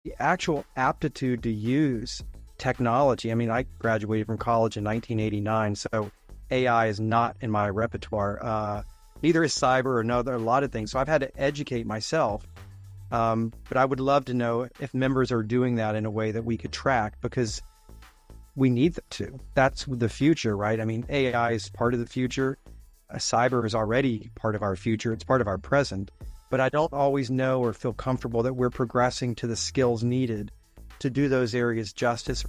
the actual aptitude to use technology. I mean, I graduated from college in 1989, so AI is not in my repertoire. Neither is cyber or a lot of things. So I've had to educate myself. But I would love to know if members are doing that in a way that we could track, because we need them to. That's the future, right? I mean, AI is part of the future. Cyber is already part of our future. It's part of our present. But I don't always know or feel comfortable that we're progressing to the skills needed to do those areas justice.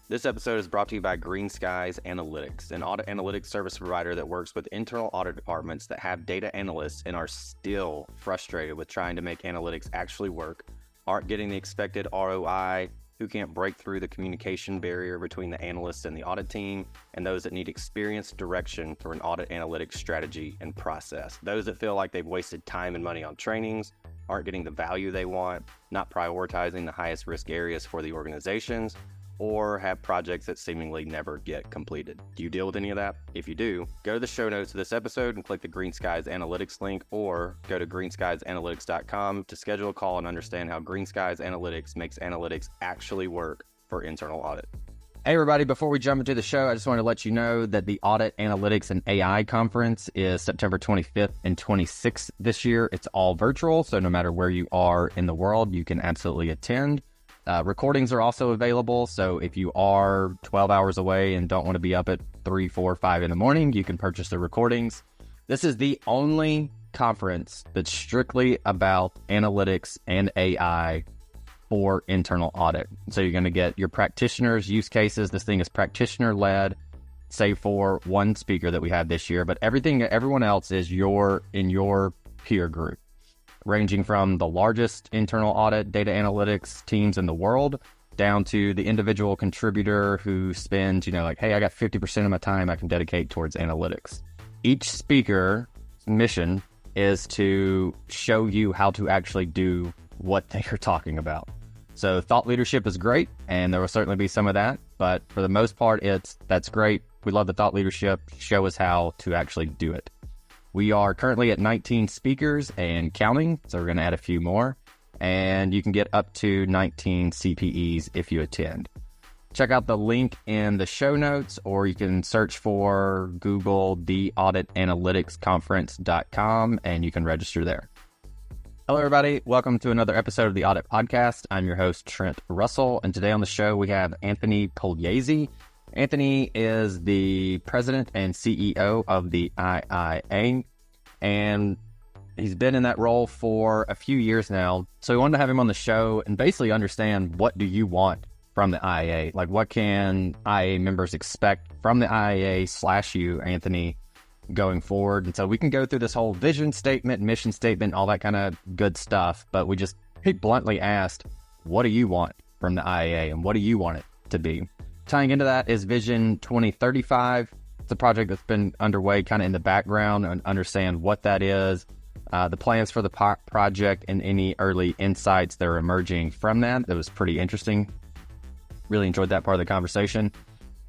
This episode is brought to you by Greenskies Analytics, an audit analytics service provider that works with internal audit departments that have data analysts and are still frustrated with trying to make analytics actually work, aren't getting the expected ROI, who can't break through the communication barrier between the analysts and the audit team, and those that need experienced direction for an audit analytics strategy and process. Those that feel like they've wasted time and money on trainings, aren't getting the value they want, not prioritizing the highest risk areas for the organizations, or have projects that seemingly never get completed. Do you deal with any of that? If you do, go to the show notes of this episode and click the Greenskies Analytics link, or go to greenskiesanalytics.com to schedule a call and understand how Greenskies Analytics makes analytics actually work for internal audit. Hey everybody, before we jump into the show, I just want to let you know that the Audit Analytics and AI Conference is September 25th and 26th this year. It's all virtual, so no matter where you are in the world, you can absolutely attend. Recordings are also available, so if you are 12 hours away and don't want to be up at 3, 4, 5 in the morning, you can purchase the recordings. This is the only conference that's strictly about analytics and AI for internal audit. So you're going to get your practitioners' use cases. This thing is practitioner-led, save for one speaker that we had this year, but everyone else is in your peer group, ranging from the largest internal audit data analytics teams in the world down to the individual contributor who spends, like, hey, I got 50% of my time I can dedicate towards analytics. Each speaker's mission is to show you how to actually do what they are talking about. So thought leadership is great, and there will certainly be some of that, but for the most part, that's great. We love the thought leadership. Show us how to actually do it. We are currently at 19 speakers and counting, so we're going to add a few more. And you can get up to 19 CPEs if you attend. Check out the link in the show notes, or you can search for Google the auditanalyticsconference.com and you can register there. Hello, everybody. Welcome to another episode of the Audit Podcast. I'm your host, Trent Russell, and today on the show we have Anthony Pugliese. Anthony is the president and CEO of the IIA, and he's been in that role for a few years now. So we wanted to have him on the show and basically understand, what do you want from the IIA? Like, what can IIA members expect from the IIA / you, Anthony, going forward? And so we can go through this whole vision statement, mission statement, all that kind of good stuff. But we just bluntly asked, what do you want from the IIA and what do you want it to be? Tying into that is Vision 2035. It's a project that's been underway kind of in the background, and understand what that is, the plans for the project, and any early insights that are emerging from that. That was pretty interesting. Really enjoyed that part of the conversation.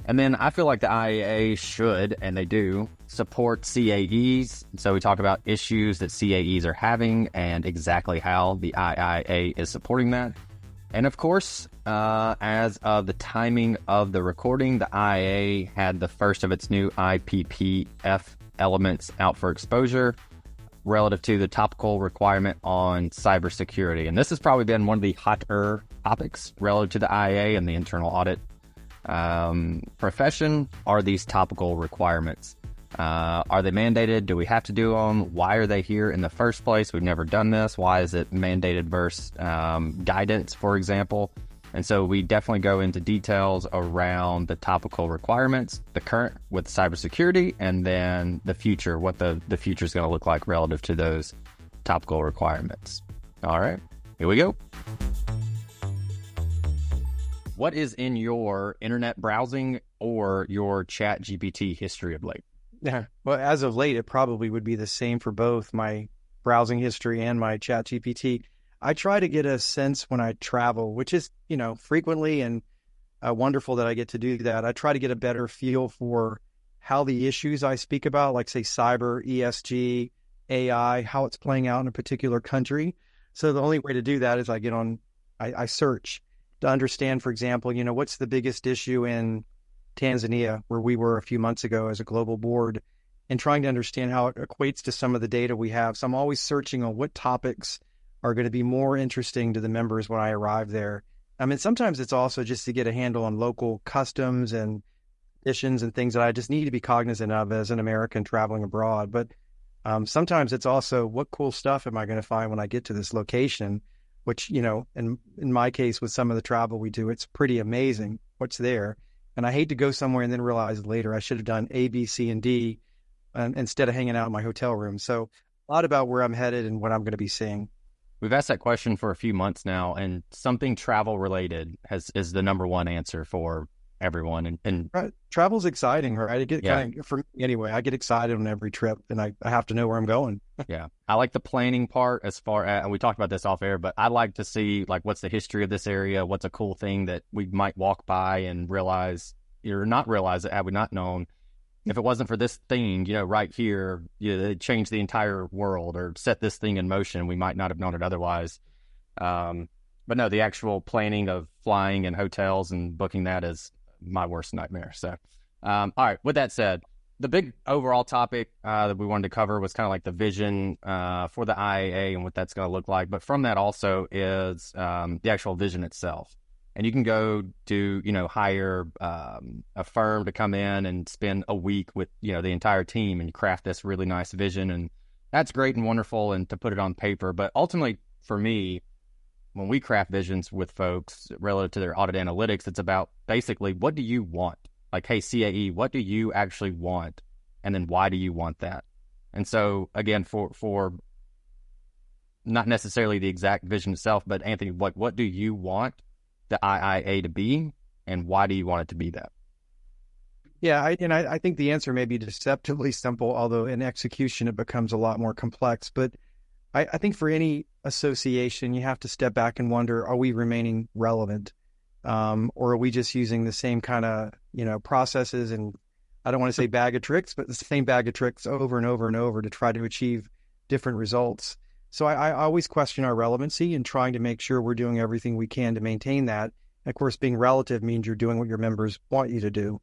And then I feel like the IIA should, and they do, support CAEs. So we talk about issues that CAEs are having and exactly how the IIA is supporting that. And of course, as of the timing of the recording, the IIA had the first of its new IPPF elements out for exposure relative to the topical requirement on cybersecurity. And this has probably been one of the hotter topics relative to the IIA and the internal audit profession. Are these topical requirements? Are they mandated? Do we have to do them? Why are they here in the first place? We've never done this. Why is it mandated versus guidance, for example? And so we definitely go into details around the topical requirements, the current with cybersecurity, and then the future, what the future is going to look like relative to those topical requirements. All right, here we go. What is in your internet browsing or your ChatGPT history of late? Yeah, well, as of late, it probably would be the same for both my browsing history and my ChatGPT. I try to get a sense when I travel, which is, frequently, and wonderful that I get to do that. I try to get a better feel for how the issues I speak about, like say cyber, ESG, AI, how it's playing out in a particular country. So the only way to do that is I search to understand, for example, what's the biggest issue in Tanzania, where we were a few months ago as a global board, and trying to understand how it equates to some of the data we have. So I'm always searching on what topics are going to be more interesting to the members when I arrive there. I mean, sometimes it's also just to get a handle on local customs and traditions and things that I just need to be cognizant of as an American traveling abroad. But sometimes it's also, what cool stuff am I going to find when I get to this location, which, in my case, with some of the travel we do, it's pretty amazing what's there. And I hate to go somewhere and then realize later I should have done A, B, C, and D instead of hanging out in my hotel room. So a lot about where I'm headed and what I'm going to be seeing. We've asked that question for a few months now, and something travel related is the number one answer for everyone. And right. Travel's exciting, right? I get for me anyway, I get excited on every trip, and I have to know where I'm going. Yeah. I like the planning part as far as, and we talked about this off air, but I like to see what's the history of this area, what's a cool thing that we might walk by and realize or not realize it had we not known. If it wasn't for this thing, right here, it changed the entire world or set this thing in motion. We might not have known it otherwise. But no, the actual planning of flying and hotels and booking that is my worst nightmare. So, all right. With that said, the big overall topic that we wanted to cover was kind of like the vision for the IIA and what that's going to look like. But from that also is the actual vision itself. And you can go to, hire a firm to come in and spend a week with, the entire team and craft this really nice vision. And that's great and wonderful and to put it on paper. But ultimately, for me, when we craft visions with folks relative to their audit analytics, it's about basically, what do you want? Like, hey, CAE, what do you actually want? And then why do you want that? And so, again, for not necessarily the exact vision itself, but Anthony, what do you want the IIA to be, and why do you want it to be that? Yeah, I think the answer may be deceptively simple, although in execution it becomes a lot more complex. But I think for any association, you have to step back and wonder, are we remaining relevant? Or are we just using the same kind of, processes and, I don't want to say bag of tricks, but the same bag of tricks over and over and over to try to achieve different results. So I always question our relevancy and trying to make sure we're doing everything we can to maintain that. And of course, being relative means you're doing what your members want you to do.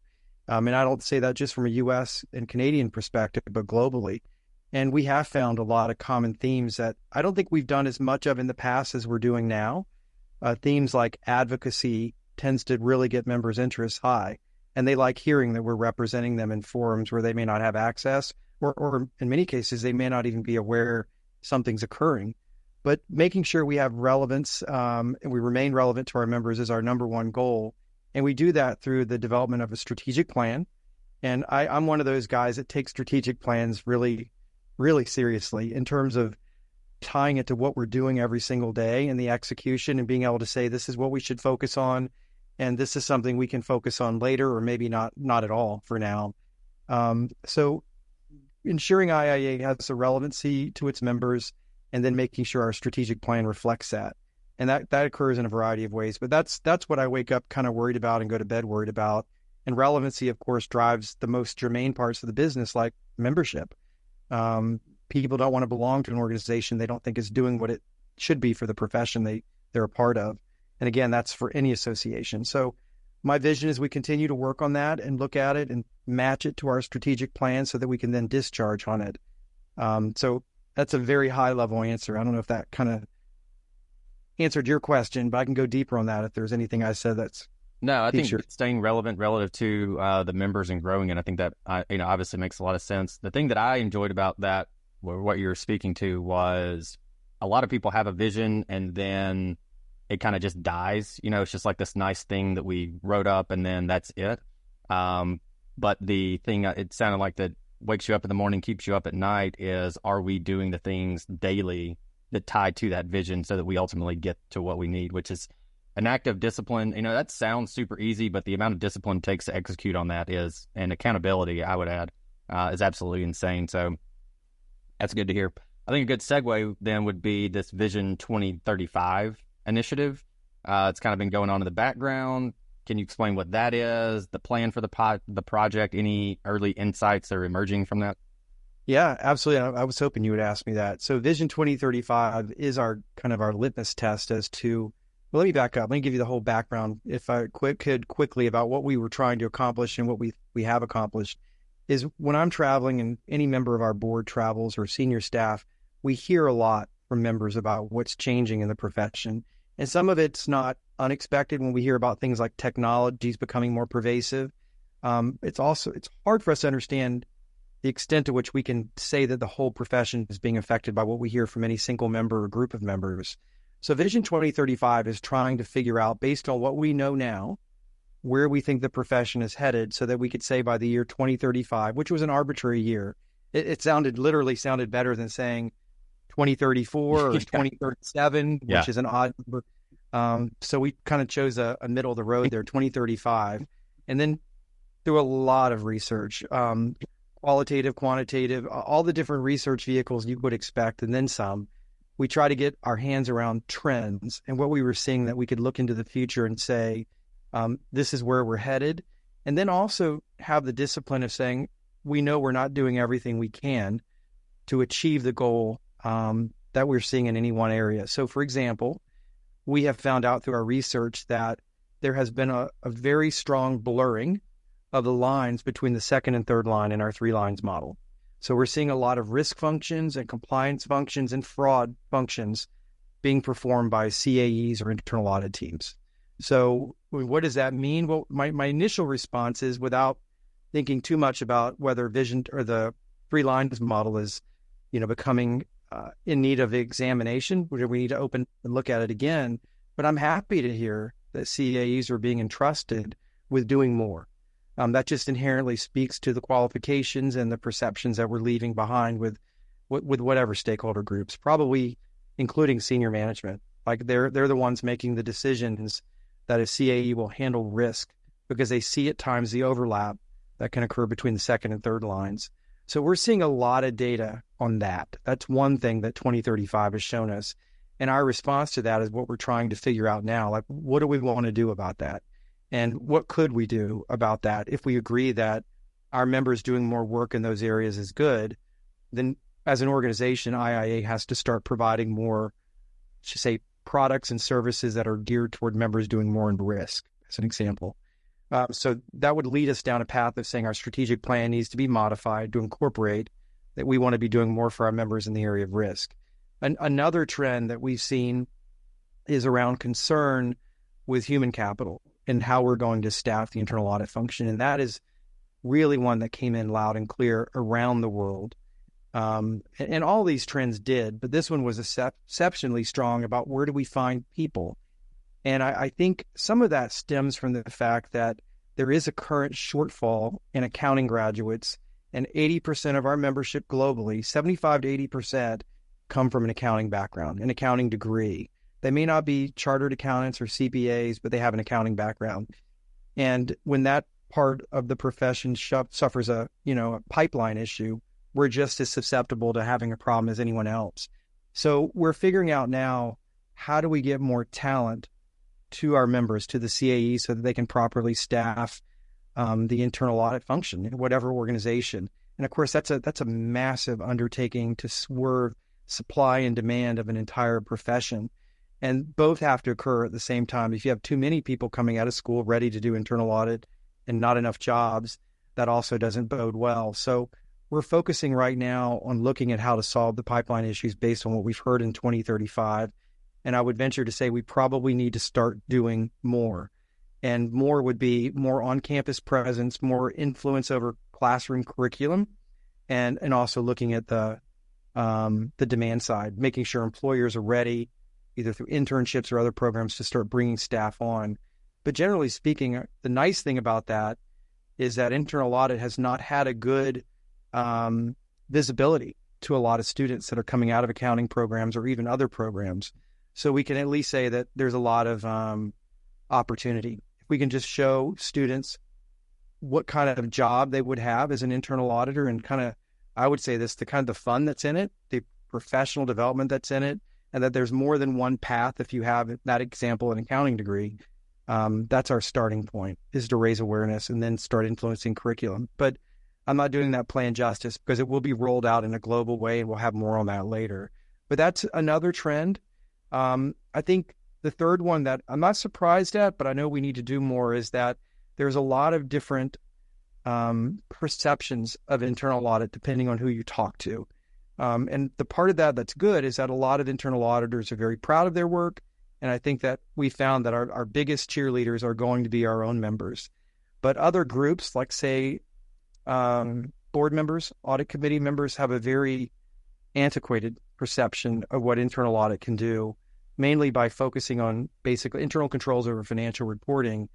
And I don't say that just from a U.S. and Canadian perspective, but globally. And we have found a lot of common themes that I don't think we've done as much of in the past as we're doing now. Themes like advocacy tends to really get members' interest high. And they like hearing that we're representing them in forums where they may not have access, or in many cases, they may not even be aware something's occurring. But making sure we have relevance and we remain relevant to our members is our number one goal. And we do that through the development of a strategic plan. And I'm one of those guys that takes strategic plans really, really seriously in terms of tying it to what we're doing every single day and the execution, and being able to say, this is what we should focus on, and this is something we can focus on later, or maybe not at all for now. So ensuring IIA has a relevancy to its members, and then making sure our strategic plan reflects that. And that occurs in a variety of ways. But that's what I wake up kind of worried about and go to bed worried about. And relevancy, of course, drives the most germane parts of the business, like membership. People don't want to belong to an organization they don't think is doing what it should be for the profession they're a part of. And again, that's for any association. So my vision is we continue to work on that and look at it and match it to our strategic plan so that we can then discharge on it. So that's a very high level answer. I don't know if that kind of answered your question, but I can go deeper on that if there's anything I said that's No, I think staying relevant relative to the members and growing it, I think that obviously makes a lot of sense. The thing that I enjoyed about that, what you're speaking to, was a lot of people have a vision and then it kind of just dies. It's just like this nice thing that we wrote up and then that's it. But the thing it sounded like that wakes you up in the morning, keeps you up at night, is, are we doing the things daily that tie to that vision so that we ultimately get to what we need, which is an act of discipline. That sounds super easy, but the amount of discipline it takes to execute on that and accountability, I would add, is absolutely insane. So that's good to hear. I think a good segue then would be this Vision 2035 initiative. It's kind of been going on in the background. Can you explain what that is, the plan for the project, any early insights that are emerging from that? Yeah, absolutely. I was hoping you would ask me that. So Vision 2035 is our kind of our litmus test as to, well, let me back up. Let me give you the whole background, if I could quickly, about what we were trying to accomplish and what we have accomplished. Is when I'm traveling and any member of our board travels or senior staff, we hear a lot from members about what's changing in the profession. And some of it's not unexpected when we hear about things like technologies becoming more pervasive. It's hard for us to understand the extent to which we can say that the whole profession is being affected by what we hear from any single member or group of members. So Vision 2035 is trying to figure out, based on what we know now, where we think the profession is headed so that we could say by the year 2035, which was an arbitrary year, it literally sounded better than saying 2034 or 2037, which is an odd number. So we kind of chose a middle of the road there, 2035. And then through a lot of research, qualitative, quantitative, all the different research vehicles you would expect, and then some, we try to get our hands around trends and what we were seeing that we could look into the future and say, this is where we're headed. And then also have the discipline of saying, we know we're not doing everything we can to achieve the goal that we're seeing in any one area. So for example, we have found out through our research that there has been a very strong blurring of the lines between the second and third line in our 3 lines model. So we're seeing a lot of risk functions and compliance functions and fraud functions being performed by CAEs or internal audit teams. So what does that mean? Well, my initial response is, without thinking too much about whether vision or the 3 lines model is, becoming in need of examination, where we need to open and look at it again. But I'm happy to hear that CAEs are being entrusted with doing more. That just inherently speaks to the qualifications and the perceptions that we're leaving behind with whatever stakeholder groups, probably including senior management. Like they're the ones making the decisions that a CAE will handle risk, because they see at times the overlap that can occur between the second and third lines. So we're seeing a lot of data on that. That's one thing that 2035 has shown us. And our response to that is what we're trying to figure out now. Like, what do we want to do about that? And what could we do about that? If we agree that our members doing more work in those areas is good, then as an organization, IIA has to start providing more, say, products and services that are geared toward members doing more in risk, as an example. So that would lead us down a path of saying our strategic plan needs to be modified to incorporate that we want to be doing more for our members in the area of risk. Another trend that we've seen is around concern with human capital and how we're going to staff the internal audit function. And that is really one that came in loud and clear around the world. And all these trends did, but this one was exceptionally strong about where do we find people. And I think some of that stems from the fact that there is a current shortfall in accounting graduates, and 80% of our membership globally, 75 to 80%, come from an accounting background, an accounting degree. They may not be chartered accountants or CPAs, but they have an accounting background. And when that part of the profession suffers a pipeline issue, we're just as susceptible to having a problem as anyone else. So we're figuring out now, how do we get more talent to our members, to the CAE, so that they can properly staff the internal audit function in whatever organization. And of course, that's a massive undertaking to swerve supply and demand of an entire profession. And both have to occur at the same time. If you have too many people coming out of school ready to do internal audit and not enough jobs, that also doesn't bode well. So we're focusing right now on looking at how to solve the pipeline issues based on what we've heard in 2035. And I would venture to say we probably need to start doing more. And more would be more on-campus presence, more influence over classroom curriculum, and also looking at the demand side, making sure employers are ready, either through internships or other programs, to start bringing staff on. But generally speaking, the nice thing about that is that internal audit has not had a good visibility to a lot of students that are coming out of accounting programs or even other programs. So we can at least say that there's a lot of opportunity. If we can just show students what kind of job they would have as an internal auditor, and I would say this, the kind of the fun that's in it, the professional development that's in it, and that there's more than one path if you have that example, an accounting degree. That's our starting point, is to raise awareness and then start influencing curriculum. But I'm not doing that plan justice because it will be rolled out in a global way, and we'll have more on that later. But that's another trend. I think the third one that I'm not surprised at, but I know we need to do more, is that there's a lot of different perceptions of internal audit depending on who you talk to. And the part of that that's good is that a lot of internal auditors are very proud of their work. And I think that we found that our biggest cheerleaders are going to be our own members. But other groups, like say board members, audit committee members, have a very antiquated perception of what internal audit can do, mainly by focusing on basically internal controls over financial reporting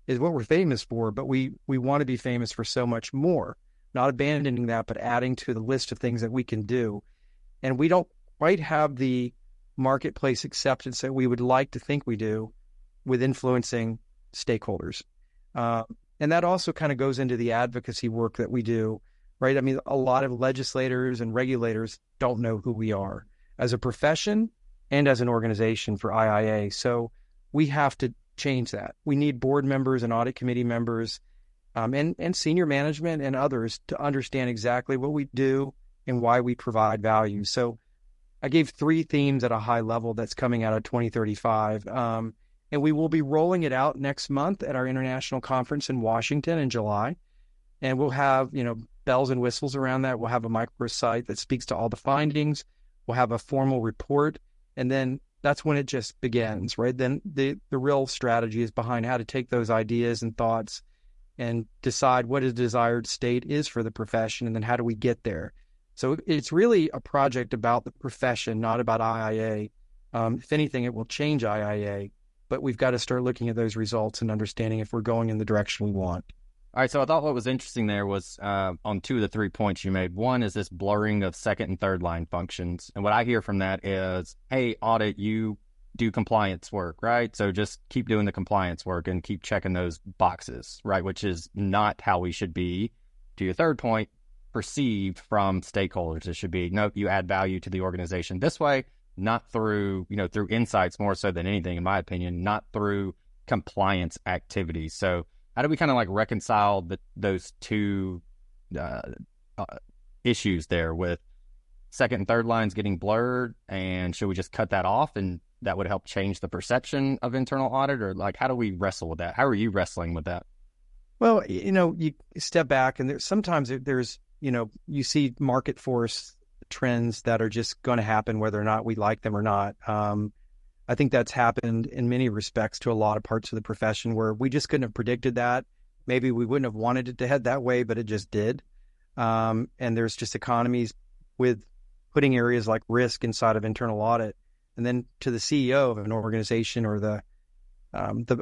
is what we're famous for, but we want to be famous for so much more, not abandoning that, but adding to the list of things that we can do. And we don't quite have the marketplace acceptance that we would like to think we do with influencing stakeholders. And that also kind of goes into the advocacy work that we do, right? I mean, a lot of legislators and regulators don't know who we are as a profession and as an organization for IIA. So we have to change that. We need board members and audit committee members and senior management and others to understand exactly what we do and why we provide value. So I gave 3 themes at a high level that's coming out of 2035. And we will be rolling it out next month at our international conference in Washington in July. And we'll have, bells and whistles around that. We'll have a microsite that speaks to all the findings. We'll have a formal report. And then that's when it just begins, right? Then the real strategy is behind how to take those ideas and thoughts and decide what a desired state is for the profession. And then how do we get there? So it's really a project about the profession, not about IIA. If anything, it will change IIA. But we've got to start looking at those results and understanding if we're going in the direction we want. All right, so I thought what was interesting there was on 2 of the 3 points you made. One is this blurring of second and third line functions. And what I hear from that is, hey, audit, you do compliance work, right? So just keep doing the compliance work and keep checking those boxes, right? Which is not how we should be, to your third point, perceived from stakeholders. It should be, nope, you add value to the organization this way, not through, through insights more so than anything, in my opinion, not through compliance activities. So how do we kind of like reconcile those 2 issues there with second and third lines getting blurred? And should we just cut that off and that would help change the perception of internal audit? Or like, how do we wrestle with that? How are you wrestling with that? Well, you step back and sometimes there's, you see market force trends that are just going to happen whether or not we like them or not. I think that's happened in many respects to a lot of parts of the profession where we just couldn't have predicted that. Maybe we wouldn't have wanted it to head that way, but it just did. And there's just economies with putting areas like risk inside of internal audit. And then to the CEO of an organization or the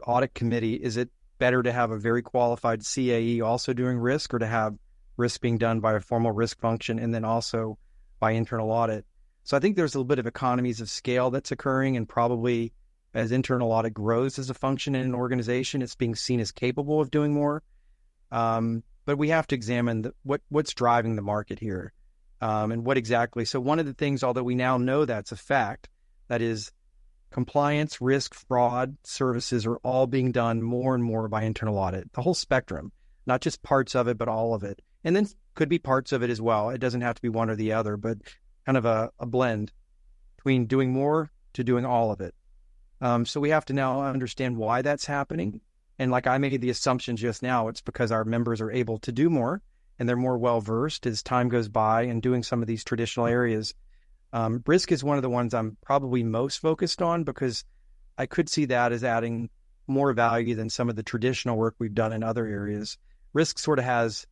audit committee, is it better to have a very qualified CAE also doing risk, or to have risk being done by a formal risk function and then also by internal audit? So I think there's a little bit of economies of scale that's occurring, and probably as internal audit grows as a function in an organization, it's being seen as capable of doing more. But we have to examine what's driving the market here and what exactly. So one of the things, although we now know that's a fact, that is compliance, risk, fraud services are all being done more and more by internal audit, the whole spectrum, not just parts of it, but all of it. And then could be parts of it as well. It doesn't have to be one or the other, but kind of a blend between doing more to doing all of it. So we have to now understand why that's happening. And like I made the assumption just now, it's because our members are able to do more and they're more well-versed as time goes by and doing some of these traditional areas. Risk is one of the ones I'm probably most focused on because I could see that as adding more value than some of the traditional work we've done in other areas. Risk sort of has,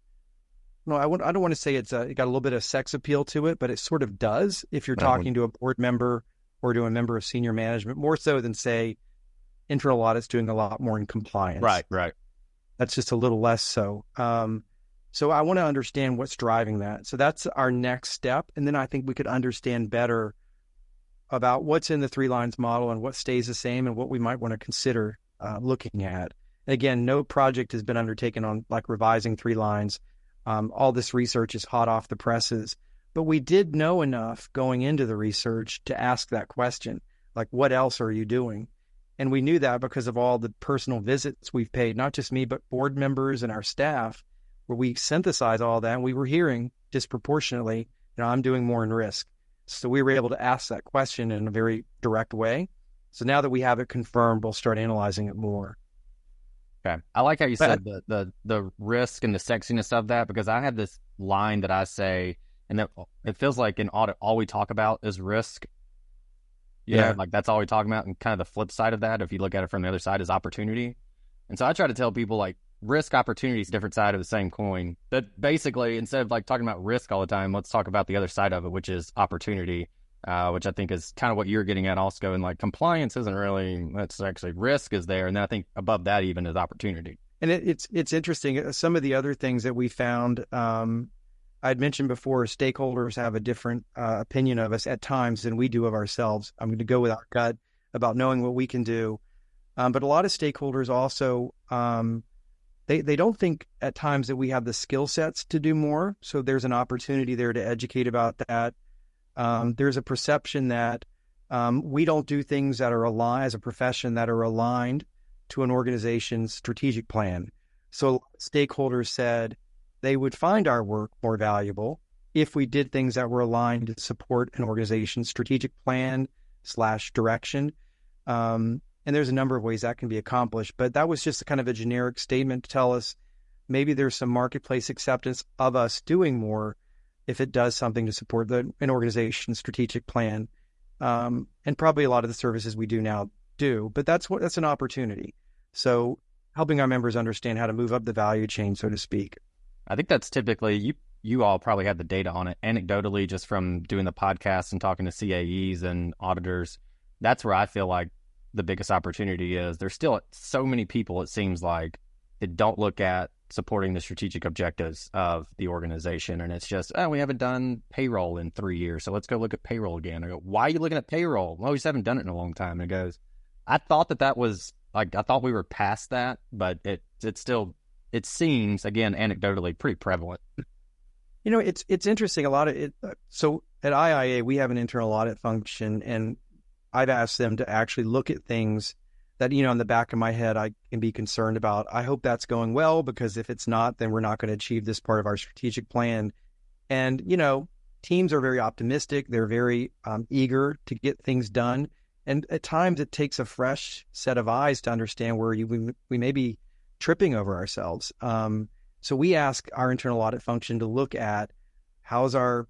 I don't want to say it got a little bit of sex appeal to it, but it sort of does if you're talking to a board member or to a member of senior management, more so than, say, internal audit's doing a lot more in compliance. Right. That's just a little less so. So I want to understand what's driving that. So that's our next step. And then I think we could understand better about what's in the 3 lines model and what stays the same and what we might want to consider looking at. And again, no project has been undertaken on like revising 3 lines. All this research is hot off the presses, but we did know enough going into the research to ask that question, like, what else are you doing? And we knew that because of all the personal visits we've paid, not just me, but board members and our staff, where we synthesize all that, and we were hearing disproportionately, I'm doing more in risk. So we were able to ask that question in a very direct way. So now that we have it confirmed, we'll start analyzing it more. Okay. I like how you said the risk and the sexiness of that, because I have this line that I say, and that it feels like in audit, all we talk about is risk. You know, like that's all we talk about. And kind of the flip side of that, if you look at it from the other side, is opportunity. And so I try to tell people, like, risk, opportunity is a different side of the same coin. But basically, instead of like talking about risk all the time, let's talk about the other side of it, which is opportunity, which I think is kind of what you're getting at also. And like compliance isn't really, that's actually risk is there. And then I think above that even is opportunity. And it's interesting. Some of the other things that we found, I'd mentioned before, stakeholders have a different opinion of us at times than we do of ourselves. I'm going to go with our gut about knowing what we can do. But a lot of stakeholders also, they don't think at times that we have the skill sets to do more. So there's an opportunity there to educate about that. There's a perception that we don't do things that are aligned as a profession that are aligned to an organization's strategic plan. So stakeholders said they would find our work more valuable if we did things that were aligned to support an organization's strategic plan / direction. And there's a number of ways that can be accomplished, but that was just kind of a generic statement to tell us maybe there's some marketplace acceptance of us doing more if it does something to support an organization's strategic plan. And probably a lot of the services we do now do, but that's an opportunity. So helping our members understand how to move up the value chain, so to speak. I think that's typically, you all probably have the data on it anecdotally, just from doing the podcast and talking to CAEs and auditors. That's where I feel like the biggest opportunity is. There's still so many people, it seems like, that don't look at supporting the strategic objectives of the organization. And it's just, we haven't done payroll in 3 years, so let's go look at payroll again. I go, why are you looking at payroll? Well, we just haven't done it in a long time. And it goes, I thought that was, like, I thought we were past that, but it still, it seems, again, anecdotally, pretty prevalent. It's interesting. A lot of it. So at IIA, we have an internal audit function, and I've asked them to actually look at things that, in the back of my head, I can be concerned about. I hope that's going well, because if it's not, then we're not going to achieve this part of our strategic plan. And, teams are very optimistic. They're very eager to get things done. And at times it takes a fresh set of eyes to understand where we may be tripping over ourselves. So we ask our internal audit function to look at how's our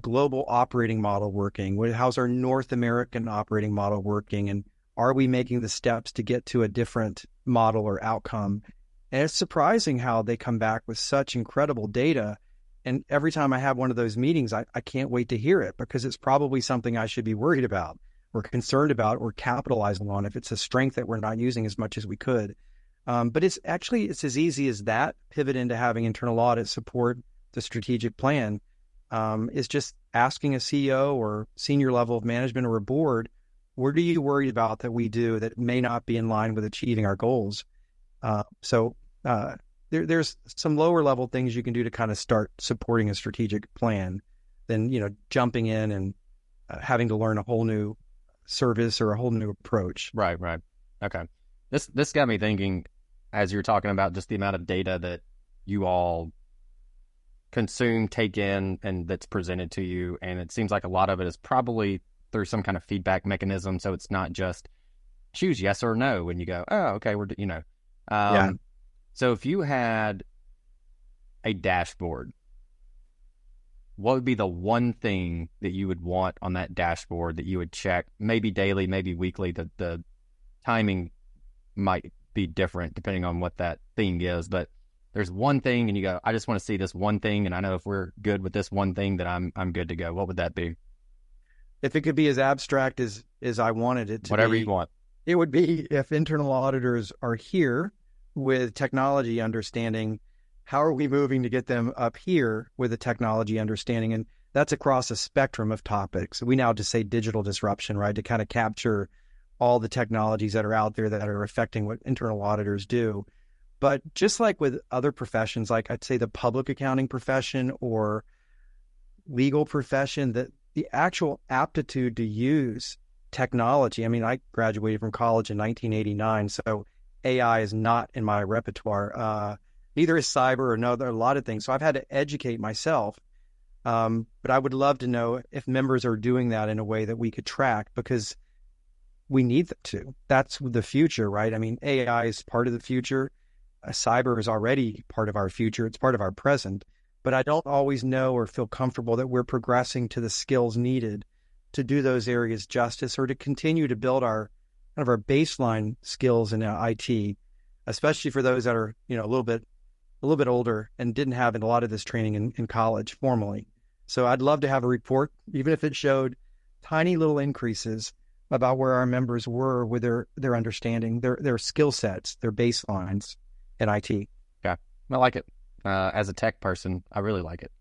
global operating model working? How's our North American operating model working? And are we making the steps to get to a different model or outcome? And it's surprising how they come back with such incredible data. And every time I have one of those meetings, I can't wait to hear it, because it's probably something I should be worried about or concerned about or capitalizing on if it's a strength that we're not using as much as we could. But it's as easy as that. Pivot into having internal audit support the strategic plan. Is just asking a CEO or senior level of management or a board, what are you worried about that we do that may not be in line with achieving our goals? There's some lower level things you can do to kind of start supporting a strategic plan than, jumping in and having to learn a whole new service or a whole new approach. Right. Okay. This got me thinking, as you're talking about just the amount of data that you all consume, take in, and that's presented to you. And it seems like a lot of it is probably through some kind of feedback mechanism. So it's not just choose yes or no when you go, oh, okay, yeah. So if you had a dashboard, what would be the one thing that you would want on that dashboard that you would check, maybe daily, maybe weekly? The timing might be different depending on what that thing is, but there's one thing and you go, I just want to see this one thing, and I know if we're good with this one thing that I'm good to go. What would that be? If it could be as abstract as I wanted it to Whatever be, you want. It would be, if internal auditors are here with technology understanding, how are we moving to get them up here with a technology understanding? And that's across a spectrum of topics. We now just say digital disruption, right? To kind of capture all the technologies that are out there that are affecting what internal auditors do. But just like with other professions, like I'd say the public accounting profession or legal profession, that the actual aptitude to use technology. I mean, I graduated from college in 1989, so AI is not in my repertoire. neither is cyber or a lot of things. So I've had to educate myself. But I would love to know if members are doing that in a way that we could track, because we need them to. That's the future, right? I mean, AI is part of the future. Cyber is already part of our future. It's part of our present. But I don't always know or feel comfortable that we're progressing to the skills needed to do those areas justice, or to continue to build our kind of our baseline skills in IT, especially for those that are, a little bit older and didn't have a lot of this training in college formally. So I'd love to have a report, even if it showed tiny little increases about where our members were with their understanding, their skill sets, their baselines in IT. Okay. I like it. As a tech person, I really like it.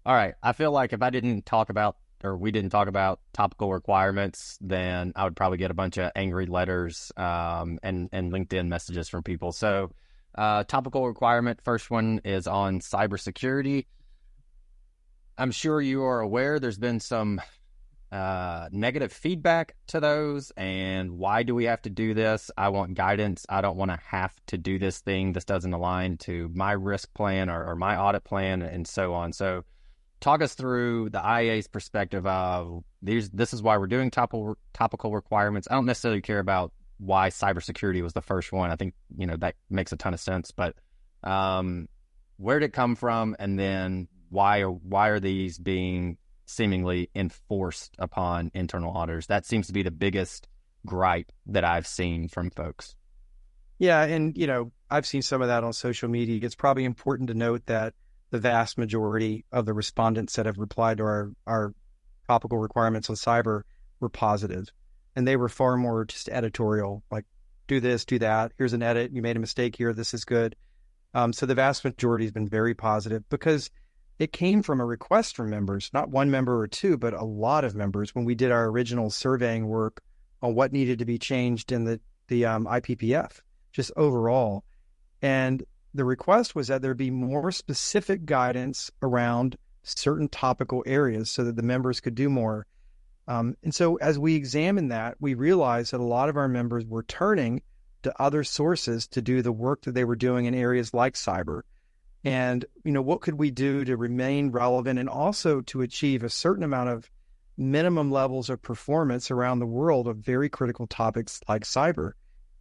All right. I feel like if we didn't talk about topical requirements, then I would probably get a bunch of angry letters and LinkedIn messages from people. So topical requirement, first one is on cybersecurity. I'm sure you are aware there's been some negative feedback to those, and why do we have to do this? I want guidance. I don't want to have to do this thing. This doesn't align to my risk plan or my audit plan, and so on. So talk us through the IIA's perspective of this is why we're doing topical requirements. I don't necessarily care about why cybersecurity was the first one. I think, that makes a ton of sense, but where did it come from? And then why are these being seemingly enforced upon internal auditors? That seems to be the biggest gripe that I've seen from folks. Yeah. And, I've seen some of that on social media. It's probably important to note that the vast majority of the respondents that have replied to our topical requirements on cyber were positive. And they were far more just editorial, like, do this, do that. Here's an edit. You made a mistake here. This is good. So the vast majority has been very positive, because it came from a request from members, not one member or two, but a lot of members when we did our original surveying work on what needed to be changed in the IPPF, just overall. And the request was that there be more specific guidance around certain topical areas so that the members could do more. And so as we examined that, we realized that a lot of our members were turning to other sources to do the work that they were doing in areas like cyber. And, what could we do to remain relevant and also to achieve a certain amount of minimum levels of performance around the world of very critical topics like cyber,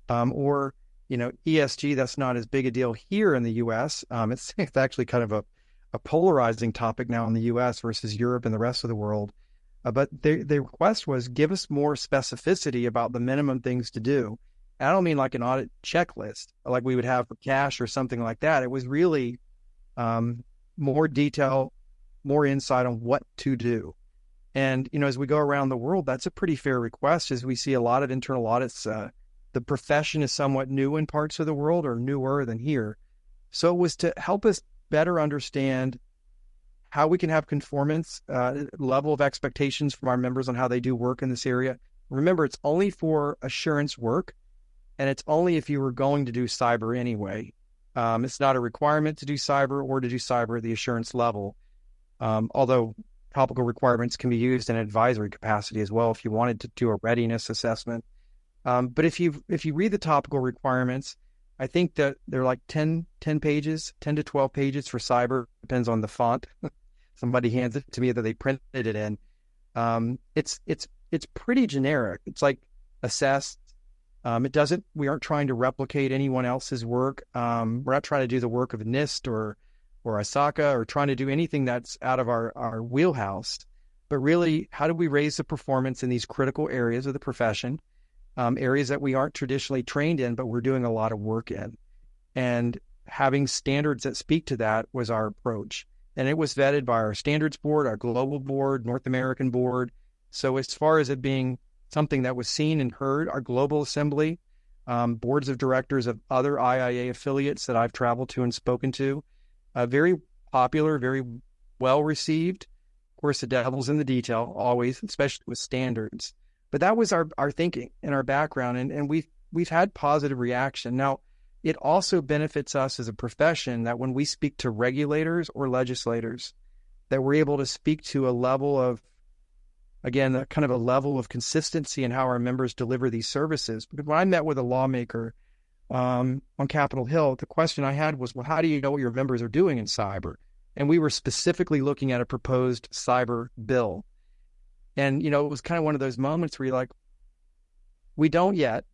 or ESG. That's not as big a deal here in the U.S. It's actually kind of a polarizing topic now in the U.S. versus Europe and the rest of the world. But the request was, give us more specificity about the minimum things to do. And I don't mean like an audit checklist like we would have for cash or something like that. It was really more detail, more insight on what to do. And, as we go around the world, that's a pretty fair request, as we see a lot of internal audits. The profession is somewhat new in parts of the world, or newer than here. So it was to help us better understand how we can have conformance, level of expectations from our members on how they do work in this area. Remember, it's only for assurance work, and it's only if you were going to do cyber anyway. It's not a requirement to do cyber or to do cyber at the assurance level, although topical requirements can be used in advisory capacity as well if you wanted to do a readiness assessment. But if you read the topical requirements, I think that they're like 10 pages, 10 to 12 pages for cyber, depends on the font. Somebody hands it to me that they printed it in. It's pretty generic. It's like assess. We aren't trying to replicate anyone else's work. We're not trying to do the work of NIST or ISACA or trying to do anything that's out of our wheelhouse, but really, how do we raise the performance in these critical areas of the profession, areas that we aren't traditionally trained in, but we're doing a lot of work in. And having standards that speak to that was our approach. And it was vetted by our standards board, our global board, North American board. So as far as it being something that was seen and heard, our global assembly, boards of directors of other IIA affiliates that I've traveled to and spoken to, very popular, very well received. Of course, the devil's in the detail, always, especially with standards. But that was our thinking and our background, and we've had positive reaction. Now, it also benefits us as a profession that when we speak to regulators or legislators, that we're able to speak to a level of, again, kind of a level of consistency in how our members deliver these services. Because when I met with a lawmaker on Capitol Hill, the question I had was, well, how do you know what your members are doing in cyber? And we were specifically looking at a proposed cyber bill. And, it was kind of one of those moments where you're like, we don't yet,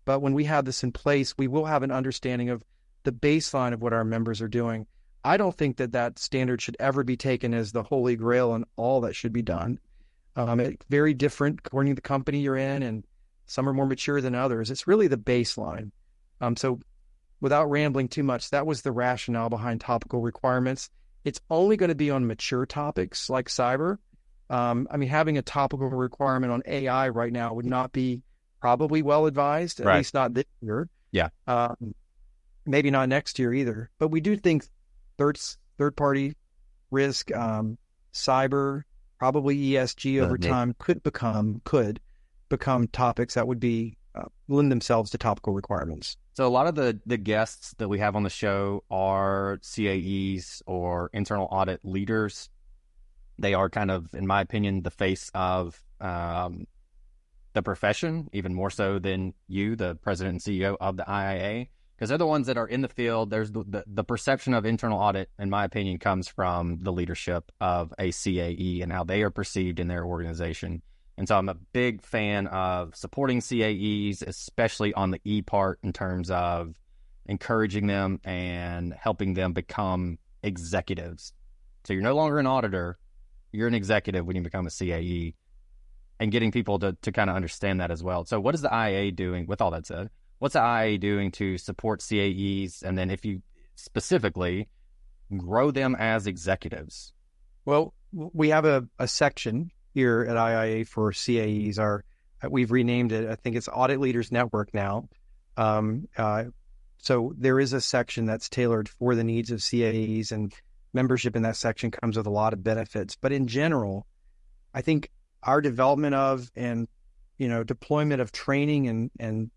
but when we have this in place, we will have an understanding of the baseline of what our members are doing. I don't think that standard should ever be taken as the holy grail and all that should be done. It's very different according to the company you're in, and some are more mature than others. It's really the baseline. So without rambling too much, that was the rationale behind topical requirements. It's only going to be on mature topics like cyber. Having a topical requirement on AI right now would not be probably well advised, at least not this year. Yeah. Maybe not next year either. But we do think third-party risk, cyber, probably ESG over time could become topics that would be lend themselves to topical requirements. So a lot of the guests that we have on the show are CAEs or internal audit leaders. They are kind of, in my opinion, the face of the profession, even more so than you, the president and CEO of the IIA, because they're the ones that are in the field. There's the perception of internal audit, in my opinion, comes from the leadership of a CAE and how they are perceived in their organization. And so I'm a big fan of supporting CAEs, especially on the E part, in terms of encouraging them and helping them become executives. So you're no longer an auditor, you're an executive when you become a CAE, and getting people to kind of understand that as well. So what is the IIA doing, with all that said, what's the IIA doing to support CAEs? And then if you specifically grow them as executives? Well, we have a section here at IIA for CAEs. We've renamed it. I think it's Audit Leaders Network now. So there is a section that's tailored for the needs of CAEs, and membership in that section comes with a lot of benefits. But in general, I think our development of and deployment of training and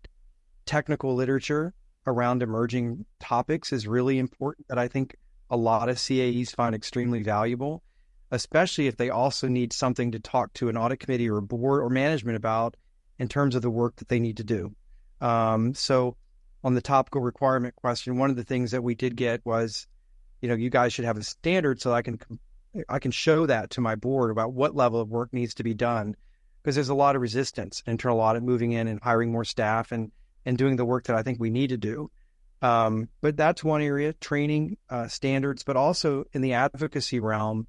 technical literature around emerging topics is really important, that I think a lot of CAEs find extremely valuable, especially if they also need something to talk to an audit committee or a board or management about in terms of the work that they need to do. So on the topical requirement question, one of the things that we did get was, you guys should have a standard so I can show that to my board about what level of work needs to be done, because there's a lot of resistance, internal audit moving in and hiring more staff and doing the work that I think we need to do. But that's one area, training, standards, but also in the advocacy realm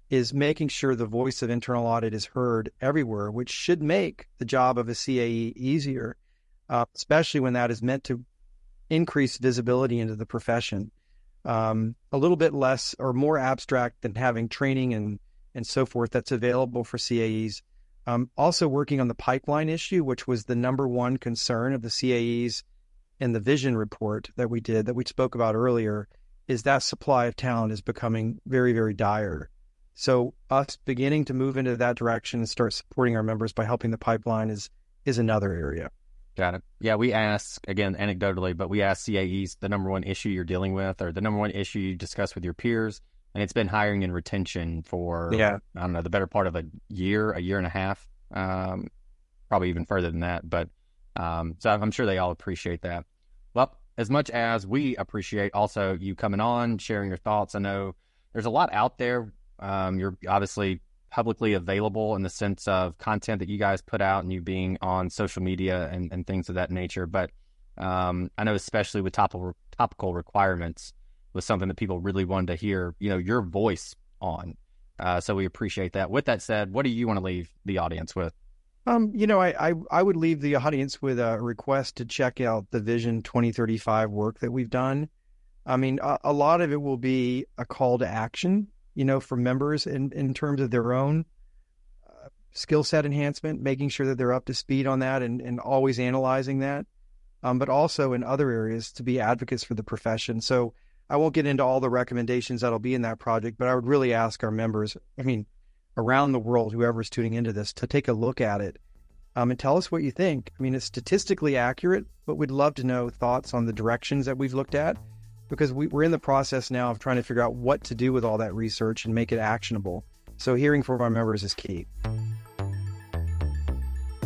is making sure the voice of internal audit is heard everywhere, which should make the job of a CAE easier, especially when that is meant to increase visibility into the profession. A little bit less or more abstract than having training and so forth that's available for CAEs. Also working on the pipeline issue, which was the number one concern of the CAEs in the vision report that we did, that we spoke about earlier, is that supply of talent is becoming very, very dire. So us beginning to move into that direction and start supporting our members by helping the pipeline is another area. Got it. Yeah, we ask, again, anecdotally, but we ask CAEs the number one issue you're dealing with or the number one issue you discuss with your peers. And it's been hiring and retention for, I don't know, the better part of a year and a half, probably even further than that. But so I'm sure they all appreciate that. Well, as much as we appreciate also you coming on, sharing your thoughts, I know there's a lot out there. You're obviously publicly available in the sense of content that you guys put out and you being on social media and things of that nature. But I know especially with topical requirements was something that people really wanted to hear, your voice on. So we appreciate that. With that said, what do you want to leave the audience with? I would leave the audience with a request to check out the Vision 2035 work that we've done. I mean, a lot of it will be a call to action, for members in terms of their own skill set enhancement, making sure that they're up to speed on that and always analyzing that, but also in other areas to be advocates for the profession. So I won't get into all the recommendations that'll be in that project, but I would really ask our members, around the world, whoever's tuning into this, to take a look at it and tell us what you think. It's statistically accurate, but we'd love to know thoughts on the directions that we've looked at, because we're in the process now of trying to figure out what to do with all that research and make it actionable. So hearing from our members is key.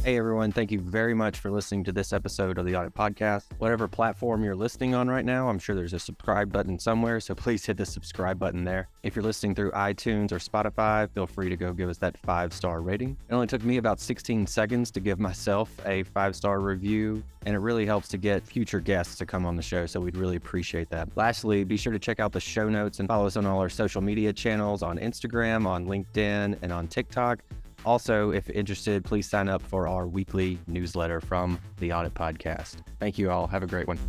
Hey everyone, thank you very much for listening to this episode of the Audit Podcast. Whatever platform you're listening on right now, I'm sure there's a subscribe button somewhere, so please hit the subscribe button there. If you're listening through iTunes or Spotify, feel free to go give us that 5-star rating. It only took me about 16 seconds to give myself a 5-star review, and it really helps to get future guests to come on the show, so we'd really appreciate that. Lastly, be sure to check out the show notes and follow us on all our social media channels on Instagram, on LinkedIn, and on TikTok. Also, if interested, please sign up for our weekly newsletter from the Audit Podcast. Thank you all. Have a great one.